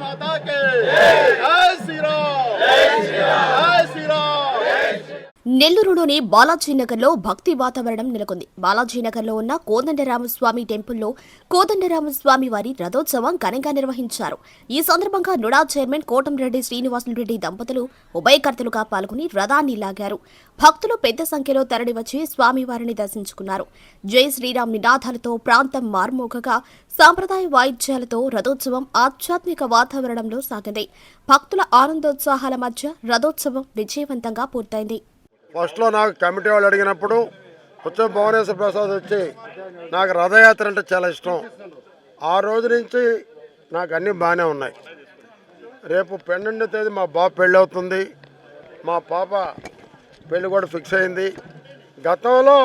माता के जय श्री राम जय श्री राम। నెల్లూరులోని బాలాజీనగర్లో భక్తి వాతావరణం నెలకొంది. బాలాజీనగర్లో ఉన్న కోదండరామస్వామి టెంపుల్లో కోదండరామస్వామి వారి రథోత్సవం ఘనంగా నిర్వహించారు. ఈ సందర్భంగా నుడా చైర్మన్ కోటంరెడ్డి శ్రీనివాసులరెడ్డి దంపతులు ఉభయకర్తలుగా పాల్గొని రథాన్ని లాగారు. భక్తులు పెద్ద సంఖ్యలో తరలివచ్చి స్వామివారిని దర్శించుకున్నారు. జై శ్రీరామ్ నినాదాలతో ప్రాంతం మార్మోగగా సాంప్రదాయ వాయిద్యాలతో రథోత్సవం ఆధ్యాత్మిక వాతావరణంలో సాగింది. భక్తుల ఆనందోత్సాహాల మధ్య రథోత్సవం విజయవంతంగా పూర్తయింది. ఫస్ట్లో నాకు కమిటీ వాళ్ళు అడిగినప్పుడు కొంచెం భువనేశ్వర ప్రసాద్ వచ్చి నాకు రథయాత్ర అంటే చాలా ఇష్టం. ఆ రోజు నుంచి నాకు అన్నీ బాగానే ఉన్నాయి. రేపు 12వ తేదీ మా బాబు పెళ్ళి అవుతుంది. మా పాప పెళ్ళి కూడా ఫిక్స్ అయింది. గతంలో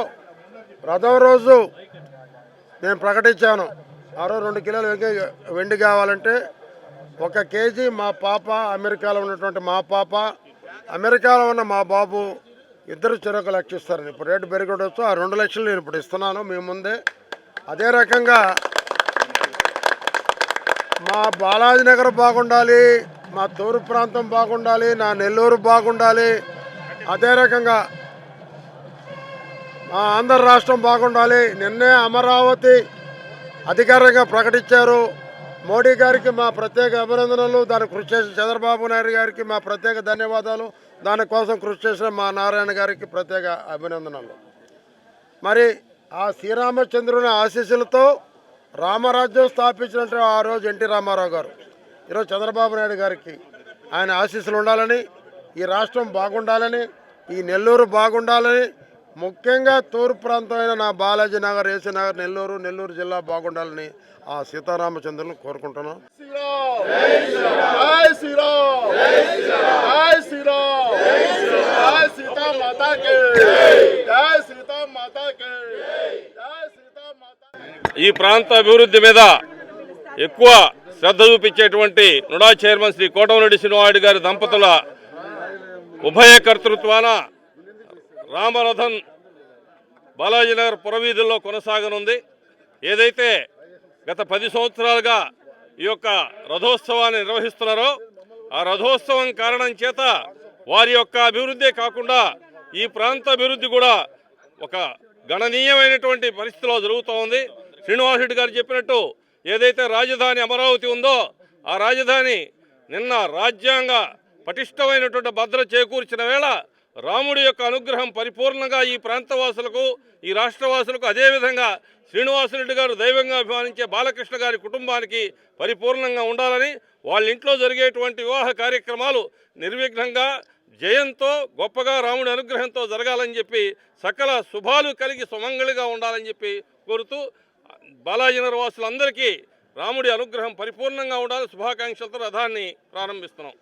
రథం రోజు నేను ప్రకటించాను, ఆ రోజు 2 కిలోలు వెండి కావాలంటే 1 కేజీ మా పాప, అమెరికాలో ఉన్నటువంటి మా పాప, అమెరికాలో ఉన్న మా బాబు ఇద్దరు చెరొక లక్ష ఇస్తారని. ఇప్పుడు రేటు పెరిగొడవచ్చు. ఆ 2 లక్షలు నేను ఇప్పుడు ఇస్తున్నాను మీ ముందే. అదే రకంగా మా బాలాజీనగర్ బాగుండాలి, మా తూర్పు ప్రాంతం బాగుండాలి, నా నెల్లూరు బాగుండాలి, అదే రకంగా మా ఆంధ్ర రాష్ట్రం బాగుండాలి. నిన్నే అమరావతి అధికారికంగా ప్రకటించారు. మోడీ గారికి మా ప్రత్యేక అభినందనలు. దానికి కృషి చేసిన చంద్రబాబు నాయుడు గారికి మా ప్రత్యేక ధన్యవాదాలు. దానికోసం కృషి చేసిన మా నారాయణ గారికి ప్రత్యేక అభినందనలు. మరి ఆ శ్రీరామచంద్రుని ఆశీస్సులతో రామరాజ్యం స్థాపించినట్టు ఆ రోజు ఎన్టీ రామారావు గారు, ఈరోజు చంద్రబాబు నాయుడు గారికి ఆయన ఆశీస్సులు ఉండాలని, ఈ రాష్ట్రం బాగుండాలని, ఈ నెల్లూరు బాగుండాలని, ముఖ్యంగా తూర్పు ప్రాంతమైన నా బాలాజీ నగర్, ఏసీ నగర్, నెల్లూరు జిల్లా బాగుండాలని ఆ సీతారామచంద్రుని కోరుకుంటున్నాను. ఈ ప్రాంత అభివృద్ధి మీద ఎక్కువ శ్రద్ధ చూపించేటువంటి నుడా చైర్మన్ శ్రీ కోటంరెడ్డి శ్రీనివాసులరెడ్డి గారి దంపతుల ఉభయ కర్తృత్వాన రామరథం బాలాజీనగర్ పురవీధుల్లో కొనసాగనుంది. ఏదైతే గత 10 సంవత్సరాలుగా ఈ యొక్క రథోత్సవాన్ని నిర్వహిస్తున్నారో ఆ రథోత్సవం కారణం చేత వారి యొక్క అభివృద్ధే కాకుండా ఈ ప్రాంత అభివృద్ధి కూడా ఒక గణనీయమైనటువంటి పరిస్థితిలో జరుగుతూ ఉంది. శ్రీనివాసులరెడ్డి గారు చెప్పినట్టు ఏదైతే రాజధాని అమరావతి ఉందో ఆ రాజధాని నిన్న రాజ్యాంగ పటిష్టమైనటువంటి భద్రత చేకూర్చిన వేళ రాముడి యొక్క అనుగ్రహం పరిపూర్ణంగా ఈ ప్రాంతవాసులకు, ఈ రాష్ట్రవాసులకు, అదేవిధంగా శ్రీనివాసులరెడ్డి గారు దైవంగా అభిమానించే బాలకృష్ణ గారి కుటుంబానికి పరిపూర్ణంగా ఉండాలని, వాళ్ళ ఇంట్లో జరిగేటువంటి వివాహ కార్యక్రమాలు నిర్విఘ్నంగా జయంతో గొప్పగా రాముడి అనుగ్రహంతో జరగాలని చెప్పి సకల శుభాలు కలిగి సుమంగళిగా ఉండాలని చెప్పి కోరుతూ బాలాజీనగర్ వాసులందరికీ రాముడి అనుగ్రహం పరిపూర్ణంగా ఉండాలని శుభాకాంక్షలతో రథాన్ని ప్రారంభిస్తున్నాం.